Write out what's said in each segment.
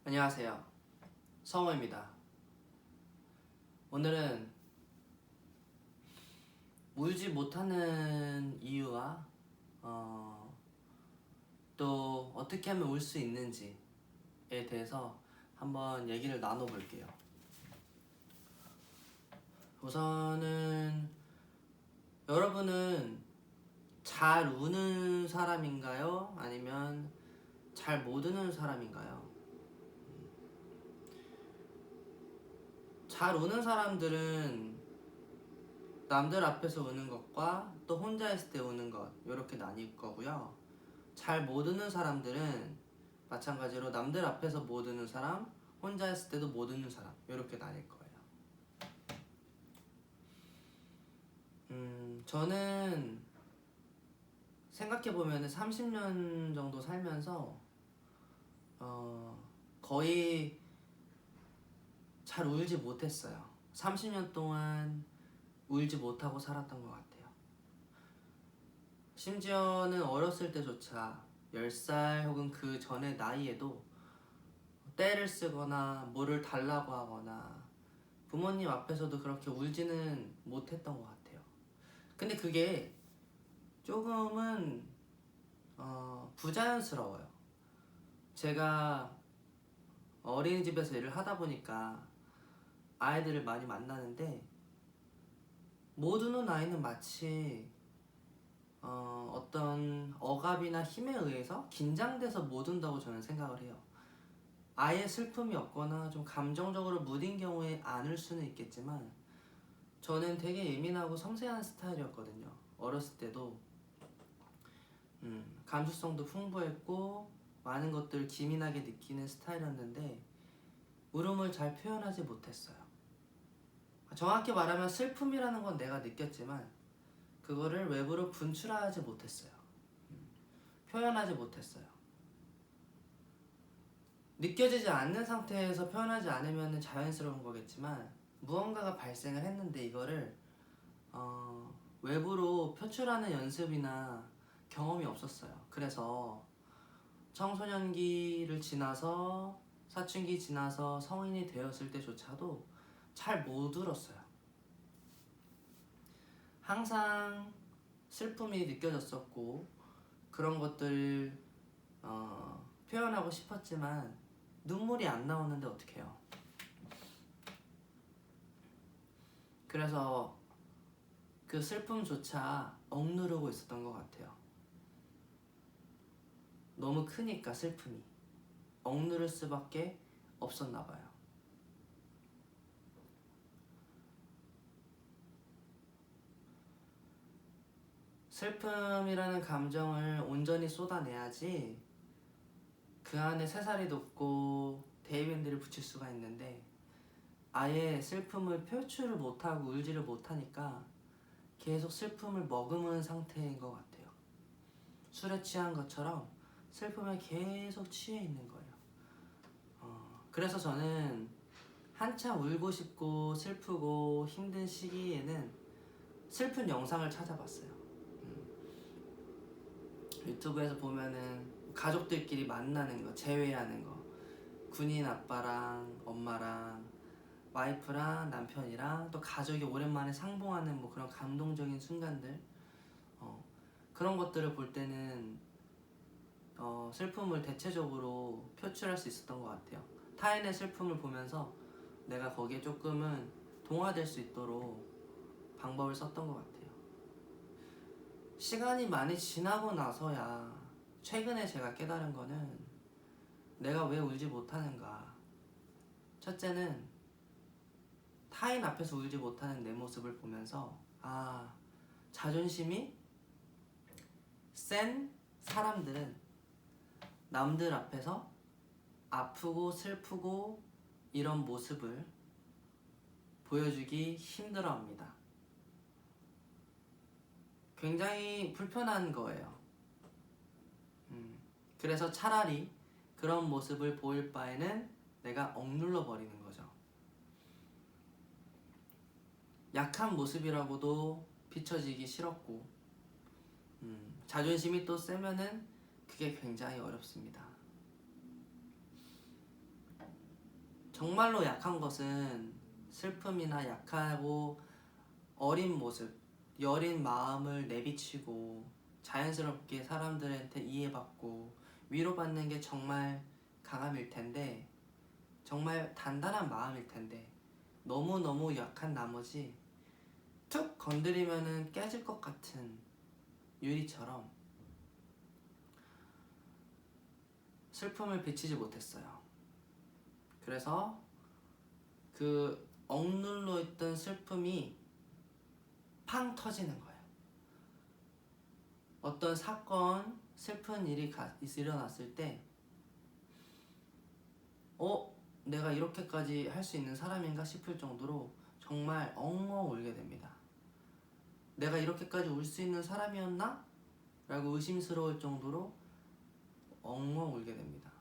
안녕하세요. 성호입니다. 오늘은 울지 못하는 이유와 또 어떻게 하면 울 수 있는지에 대해서 한번 얘기를 나눠볼게요. 우선은 여러분은 잘 우는 사람인가요? 아니면 잘 못 우는 사람인가요? 잘 우는 사람들은 남들 앞에서 우는 것과 또 혼자 있을 때 우는 것 이렇게 나뉠 거고요. 잘 못 우는 사람들은 마찬가지로 남들 앞에서 못 우는 사람, 혼자 있을 때도 못 우는 사람 이렇게 나뉠 거예요. 저는 생각해보면 30년 정도 살면서 거의 잘 울지 못했어요. 30년 동안 울지 못하고 살았던 것 같아요. 심지어는 어렸을 때조차 10살 혹은 그 전의 나이에도 떼를 쓰거나 뭐를 달라고 하거나 부모님 앞에서도 그렇게 울지는 못했던 것 같아요. 근데 그게 조금은 부자연스러워요. 제가 어린이집에서 일을 하다 보니까 아이들을 많이 만나는데 못 우는 아이는 마치 어떤 억압이나 힘에 의해서 긴장돼서 못 운다고 저는 생각을 해요. 아예 슬픔이 없거나 좀 감정적으로 무딘 경우에 안 울 수는 있겠지만 저는 되게 예민하고 섬세한 스타일이었거든요. 어렸을 때도 감수성도 풍부했고 많은 것들을 기민하게 느끼는 스타일이었는데 울음을 잘 표현하지 못했어요. 정확히 말하면 슬픔이라는 건 내가 느꼈지만 그거를 외부로 분출하지 못했어요. 표현하지 못했어요. 느껴지지 않는 상태에서 표현하지 않으면 자연스러운 거겠지만 무언가가 발생을 했는데 이거를 외부로 표출하는 연습이나 경험이 없었어요. 그래서 청소년기를 지나서 사춘기 지나서 성인이 되었을 때조차도 잘 못 울었어요. 항상 슬픔이 느껴졌었고 그런 것들을 표현하고 싶었지만 눈물이 안 나오는데 어떡해요. 그래서 그 슬픔조차 억누르고 있었던 것 같아요. 너무 크니까 슬픔이 억누를 수밖에 없었나 봐요. 슬픔이라는 감정을 온전히 쏟아내야지 그 안에 새살이 돋고 데이밴드를 붙일 수가 있는데 아예 슬픔을 표출을 못하고 울지를 못하니까 계속 슬픔을 머금은 상태인 것 같아요. 술에 취한 것처럼 슬픔에 계속 취해 있는 거예요. 그래서 저는 한참 울고 싶고 슬프고 힘든 시기에는 슬픈 영상을 찾아봤어요. 유튜브에서 보면은 가족들끼리 만나는 거, 재회하는 거, 군인 아빠랑 엄마랑 와이프랑 남편이랑 또 가족이 오랜만에 상봉하는 뭐 그런 감동적인 순간들, 그런 것들을 볼 때는 슬픔을 대체적으로 표출할 수 있었던 것 같아요. 타인의 슬픔을 보면서 내가 거기에 조금은 동화될 수 있도록 방법을 썼던 것 같아요. 시간이 많이 지나고 나서야 최근에 제가 깨달은 거는 내가 왜 울지 못하는가. 첫째는 타인 앞에서 울지 못하는 내 모습을 보면서 자존심이 센 사람들은 남들 앞에서 아프고 슬프고 이런 모습을 보여주기 힘들어합니다. 굉장히 불편한 거예요. 그래서 차라리 그런 모습을 보일 바에는 내가 억눌러 버리는 거죠. 약한 모습이라고도 비춰지기 싫었고 자존심이 또 세면은 그게 굉장히 어렵습니다. 정말로 약한 것은 슬픔이나 약하고 어린 모습, 여린 마음을 내비치고 자연스럽게 사람들한테 이해받고 위로받는 게 정말 강함일 텐데, 정말 단단한 마음일 텐데, 너무너무 약한 나머지 툭 건드리면은 깨질 것 같은 유리처럼 슬픔을 비치지 못했어요. 그래서 그 억눌러 있던 슬픔이 팡 터지는 거예요. 어떤 사건, 슬픈 일이 일어났을 때 내가 이렇게까지 할 수 있는 사람인가 싶을 정도로 정말 엉엉 울게 됩니다. 내가 이렇게까지 울 수 있는 사람이었나? 라고 의심스러울 정도로 엉엉 울게 됩니다.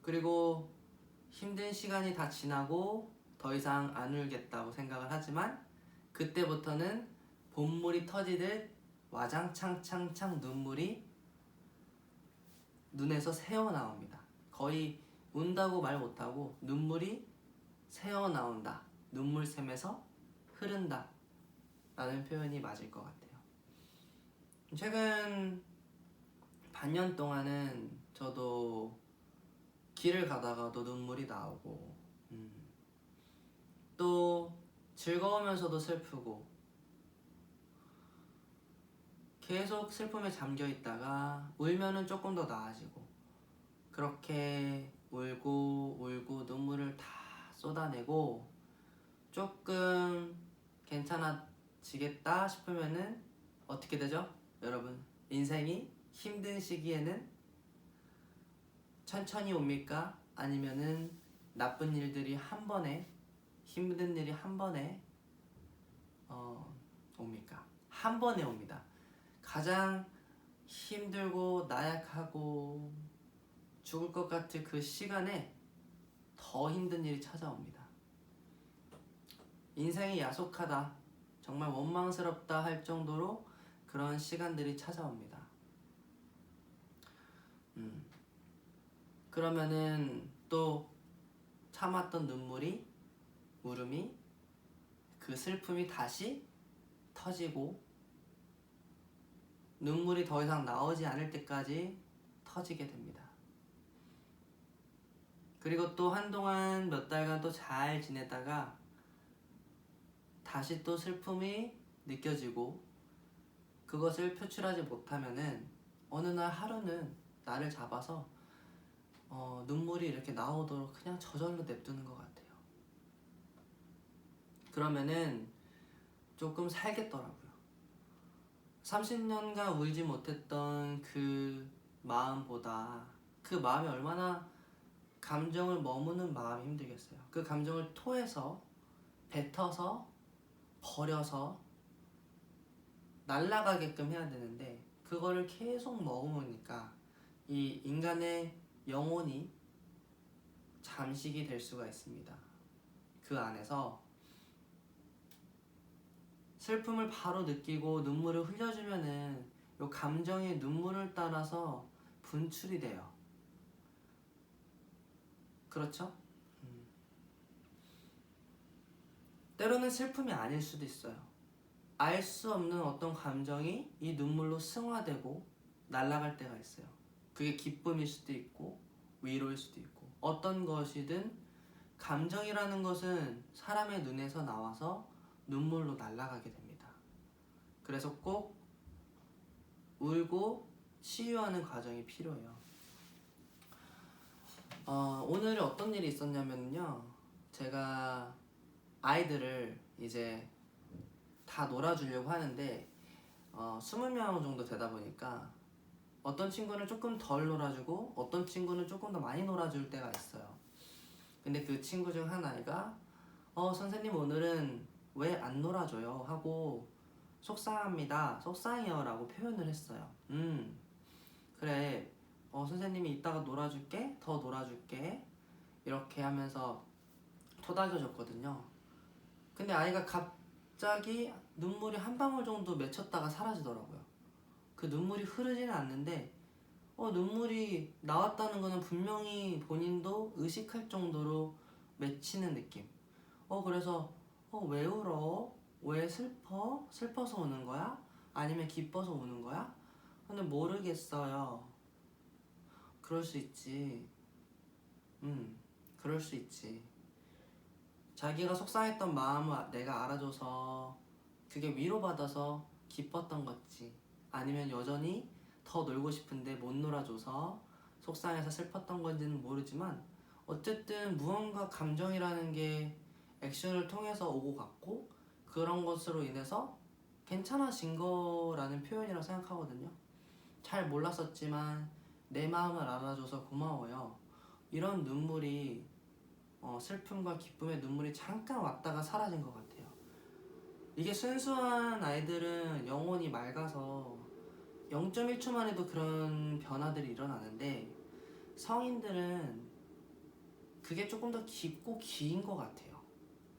그리고 힘든 시간이 다 지나고 더 이상 안 울겠다고 생각을 하지만, 그때부터는 본물이 터지듯 와장창창창 눈물이 눈에서 새어나옵니다. 거의 운다고 말 못하고 눈물이 새어나온다, 눈물샘에서 흐른다 라는 표현이 맞을 것 같아요. 최근 반년 동안은 저도 길을 가다가도 눈물이 나오고, 또 즐거우면서도 슬프고, 계속 슬픔에 잠겨 있다가 울면은 조금 더 나아지고, 그렇게 울고 눈물을 다 쏟아내고 조금 괜찮아지겠다 싶으면은 어떻게 되죠? 여러분, 인생이 힘든 시기에는 천천히 옵니까? 아니면은 나쁜 일들이 한 번에, 힘든 일이 한 번에 옵니까? 한 번에 옵니다. 가장 힘들고 나약하고 죽을 것 같은 그 시간에 더 힘든 일이 찾아옵니다. 인생이 야속하다, 정말 원망스럽다 할 정도로 그런 시간들이 찾아옵니다. 그러면은 또 참았던 눈물이, 울음이, 그 슬픔이 다시 터지고 눈물이 더 이상 나오지 않을 때까지 터지게 됩니다. 그리고 또 한동안 몇 달간 또 잘 지내다가 다시 또 슬픔이 느껴지고, 그것을 표출하지 못하면은 어느 날 하루는 나를 잡아서 눈물이 이렇게 나오도록 그냥 저절로 냅두는 것 같아요. 그러면은 조금 살겠더라고요. 30년간 울지 못했던 그 마음보다, 그 마음이 얼마나 감정을 머무는 마음이 힘들겠어요. 그 감정을 토해서, 뱉어서, 버려서 날아가게끔 해야 되는데, 그거를 계속 머무니까 이 인간의 영혼이 잠식이 될 수가 있습니다. 그 안에서 슬픔을 바로 느끼고 눈물을 흘려주면은 이 감정의 눈물을 따라서 분출이 돼요. 그렇죠? 때로는 슬픔이 아닐 수도 있어요. 알 수 없는 어떤 감정이 이 눈물로 승화되고 날아갈 때가 있어요. 그게 기쁨일 수도 있고 위로일 수도 있고, 어떤 것이든 감정이라는 것은 사람의 눈에서 나와서 눈물로 날아가게 됩니다. 그래서 꼭 울고 치유하는 과정이 필요해요. 오늘 어떤 일이 있었냐면요, 제가 아이들을 이제 다 놀아주려고 하는데 20명 정도 되다 보니까 어떤 친구는 조금 덜 놀아주고 어떤 친구는 조금 더 많이 놀아줄 때가 있어요. 근데 그 친구 중 한 아이가 선생님 오늘은 왜 안 놀아줘요? 하고 속상합니다, 속상해요 라고 표현을 했어요. 그래, 선생님이 이따가 놀아줄게, 더 놀아줄게, 이렇게 하면서 토닥여줬거든요. 근데 아이가 갑자기 눈물이 한 방울 정도 맺혔다가 사라지더라고요. 그 눈물이 흐르지는 않는데 눈물이 나왔다는 거는 분명히 본인도 의식할 정도로 맺히는 느낌. 그래서 왜 울어? 왜 슬퍼? 슬퍼서 우는 거야? 아니면 기뻐서 우는 거야? 근데 모르겠어요. 그럴 수 있지. 그럴 수 있지. 자기가 속상했던 마음을 내가 알아줘서 그게 위로받아서 기뻤던 거지. 아니면 여전히 더 놀고 싶은데 못 놀아줘서 속상해서 슬펐던 건지는 모르지만 어쨌든 무언가 감정이라는 게 액션을 통해서 오고 갔고 그런 것으로 인해서 괜찮아진 거라는 표현이라고 생각하거든요. 잘 몰랐었지만 내 마음을 알아줘서 고마워요. 이런 눈물이 슬픔과 기쁨의 눈물이 잠깐 왔다가 사라진 것 같아요. 이게 순수한 아이들은 영혼이 맑아서 0.1초만 해도 그런 변화들이 일어나는데 성인들은 그게 조금 더 깊고 긴 것 같아요.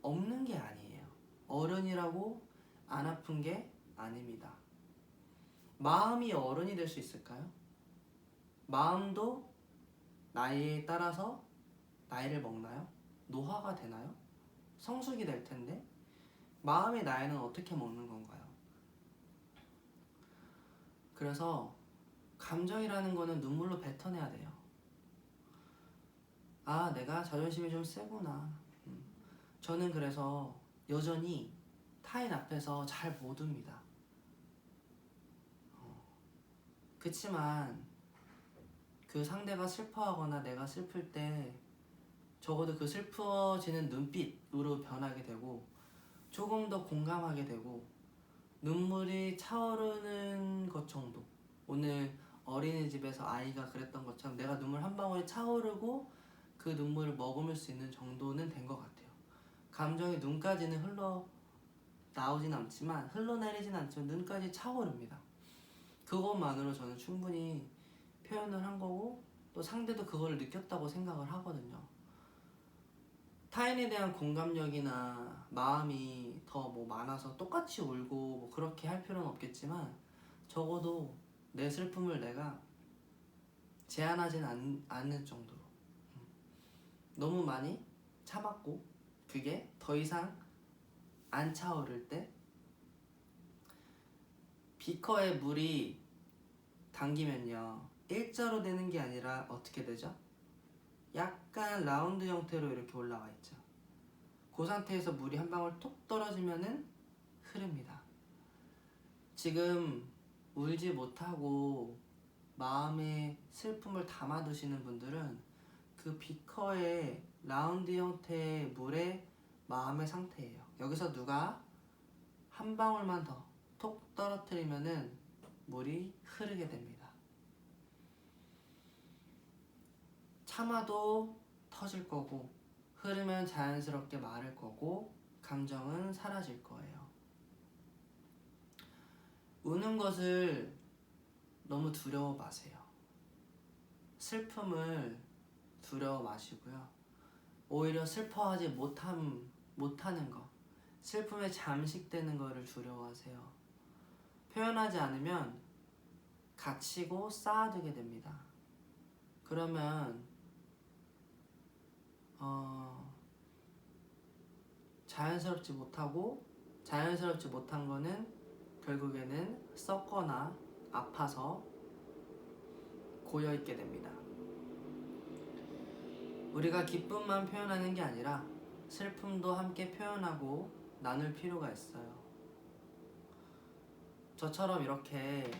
없는 게 아니에요. 어른이라고 안 아픈 게 아닙니다. 마음이 어른이 될 수 있을까요? 마음도 나이에 따라서 나이를 먹나요? 노화가 되나요? 성숙이 될 텐데 마음의 나이는 어떻게 먹는 건가요? 그래서 감정이라는 거는 눈물로 뱉어내야 돼요. 아, 내가 자존심이 좀 세구나. 저는 그래서 여전히 타인 앞에서 잘 못 웁니다. 그치만 그 상대가 슬퍼하거나 내가 슬플 때 적어도 그 슬퍼지는 눈빛으로 변하게 되고 조금 더 공감하게 되고 눈물이 차오르는 것 정도. 오늘 어린이집에서 아이가 그랬던 것처럼 내가 눈물 한 방울이 차오르고 그 눈물을 머금을 수 있는 정도는 된 것 같아요. 감정이 눈까지는 나오진 않지만 흘러내리진 않지만 눈까지 차오릅니다. 그것만으로 저는 충분히 표현을 한 거고 또 상대도 그걸 느꼈다고 생각을 하거든요. 타인에 대한 공감력이나 마음이 더 많아서 똑같이 울고 그렇게 할 필요는 없겠지만 적어도 내 슬픔을 내가 제한하진 않을 정도로 너무 많이 참았고 그게 더 이상 안 차오를 때 비커에 물이 담기면요 일자로 되는 게 아니라 어떻게 되죠? 약간 라운드 형태로 이렇게 올라와 있죠. 그 상태에서 물이 한 방울 톡 떨어지면은 흐릅니다. 지금 울지 못하고 마음의 슬픔을 담아두시는 분들은 그 비커의 라운드 형태의 물의 마음의 상태예요. 여기서 누가 한 방울만 더 톡 떨어뜨리면은 물이 흐르게 됩니다. 참아도 터질 거고 흐르면 자연스럽게 마를 거고 감정은 사라질 거예요. 우는 것을 너무 두려워 마세요. 슬픔을 두려워 마시고요. 오히려 슬퍼하지 못하는 거, 슬픔에 잠식되는 거를 두려워하세요. 표현하지 않으면 갇히고 쌓아두게 됩니다. 그러면 자연스럽지 못한 거는 결국에는 썩거나 아파서 고여있게 됩니다. 우리가 기쁨만 표현하는 게 아니라 슬픔도 함께 표현하고 나눌 필요가 있어요. 저처럼 이렇게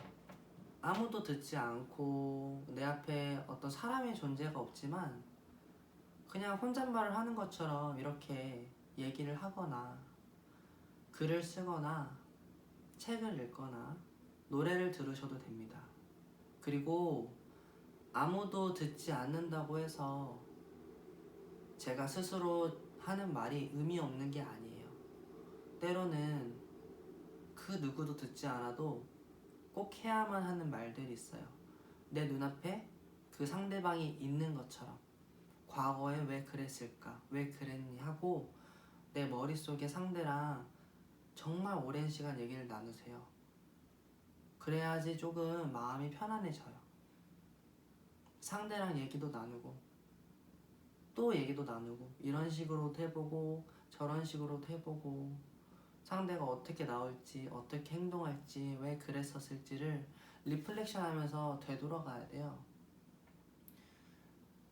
아무도 듣지 않고 내 앞에 어떤 사람의 존재가 없지만 그냥 혼잣말을 하는 것처럼 이렇게 얘기를 하거나 글을 쓰거나 책을 읽거나 노래를 들으셔도 됩니다. 그리고 아무도 듣지 않는다고 해서 제가 스스로 하는 말이 의미 없는 게 아니에요. 때로는 그 누구도 듣지 않아도 꼭 해야만 하는 말들이 있어요. 내 눈앞에 그 상대방이 있는 것처럼 과거에 왜 그랬을까? 왜 그랬니? 하고 내 머릿속에 상대랑 정말 오랜 시간 얘기를 나누세요. 그래야지 조금 마음이 편안해져요. 상대랑 얘기도 나누고 또 얘기도 나누고 이런 식으로도 해보고 저런 식으로도 해보고 상대가 어떻게 나올지 어떻게 행동할지 왜 그랬었을지를 리플렉션 하면서 되돌아가야 돼요.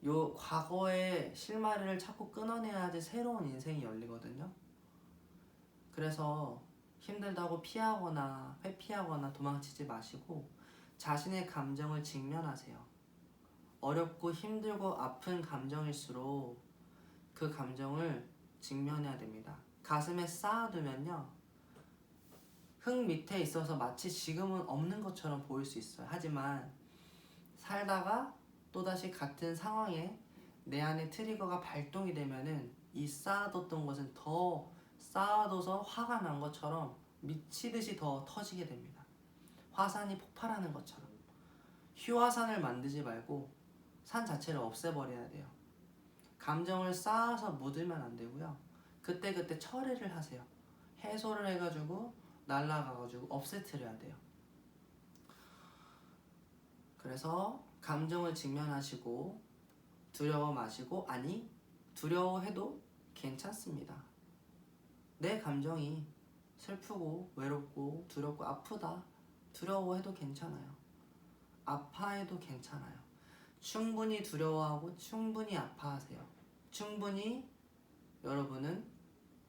요 과거의 실마리를 자꾸 끊어내야지 새로운 인생이 열리거든요. 그래서 힘들다고 피하거나 회피하거나 도망치지 마시고 자신의 감정을 직면하세요. 어렵고 힘들고 아픈 감정일수록 그 감정을 직면해야 됩니다. 가슴에 쌓아두면요, 흙 밑에 있어서 마치 지금은 없는 것처럼 보일 수 있어요. 하지만 살다가 또다시 같은 상황에 내 안에 트리거가 발동이 되면은 이 쌓아뒀던 것은 더 쌓아둬서 화가 난 것처럼 미치듯이 더 터지게 됩니다. 화산이 폭발하는 것처럼. 휴화산을 만들지 말고 산 자체를 없애버려야 돼요. 감정을 쌓아서 묻으면 안 되고요. 그때그때 처리를 하세요. 해소를 해가지고 날라가가지고 없애트려야 돼요. 그래서 감정을 직면하시고 두려워 마시고, 아니 두려워해도 괜찮습니다. 내 감정이 슬프고 외롭고 두렵고 아프다, 두려워해도 괜찮아요. 아파해도 괜찮아요. 충분히 두려워하고 충분히 아파하세요. 충분히 여러분은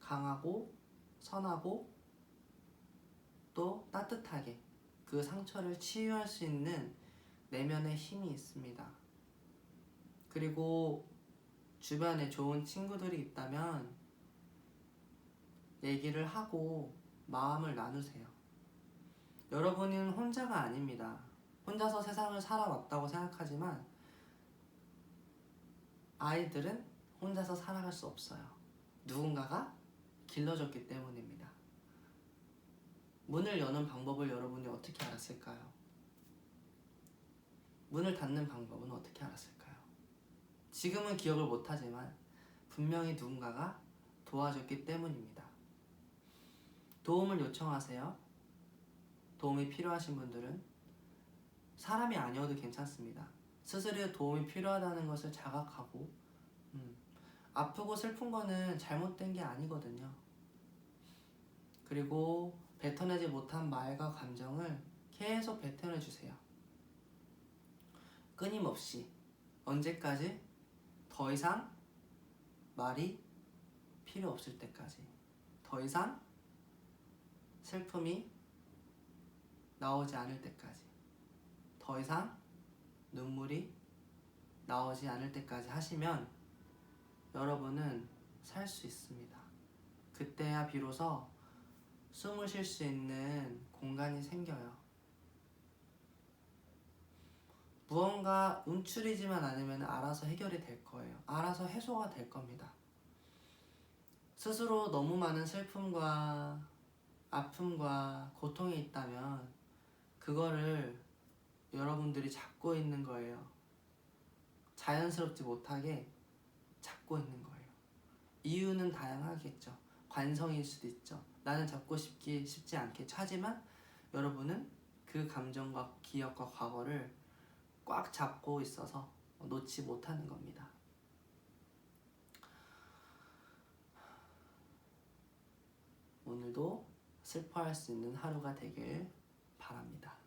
강하고 선하고 또 따뜻하게 그 상처를 치유할 수 있는 내면의 힘이 있습니다. 그리고 주변에 좋은 친구들이 있다면 얘기를 하고 마음을 나누세요. 여러분은 혼자가 아닙니다. 혼자서 세상을 살아왔다고 생각하지만 아이들은 혼자서 살아갈 수 없어요. 누군가가 길러줬기 때문입니다. 문을 여는 방법을 여러분이 어떻게 알았을까요? 문을 닫는 방법은 어떻게 알았을까요? 지금은 기억을 못하지만 분명히 누군가가 도와줬기 때문입니다. 도움을 요청하세요. 도움이 필요하신 분들은 사람이 아니어도 괜찮습니다. 스스로의 도움이 필요하다는 것을 자각하고 아프고 슬픈 거는 잘못된 게 아니거든요. 그리고 뱉어내지 못한 말과 감정을 계속 뱉어내주세요. 끊임없이. 언제까지? 더 이상 말이 필요 없을 때까지. 더 이상 슬픔이 나오지 않을 때까지. 더 이상 눈물이 나오지 않을 때까지 하시면 여러분은 살 수 있습니다. 그때야 비로소 숨을 쉴 수 있는 공간이 생겨요. 무언가 움츠리지만 않으면 알아서 해결이 될 거예요. 알아서 해소가 될 겁니다. 스스로 너무 많은 슬픔과 아픔과 고통이 있다면 그거를 여러분들이 잡고 있는 거예요. 자연스럽지 못하게 잡고 있는 거예요. 이유는 다양하겠죠. 관성일 수도 있죠. 나는 잡고 싶지 않겠죠. 하지만 여러분은 그 감정과 기억과 과거를 꽉 잡고 있어서 놓지 못하는 겁니다. 오늘도 슬퍼할 수 있는 하루가 되길 바랍니다.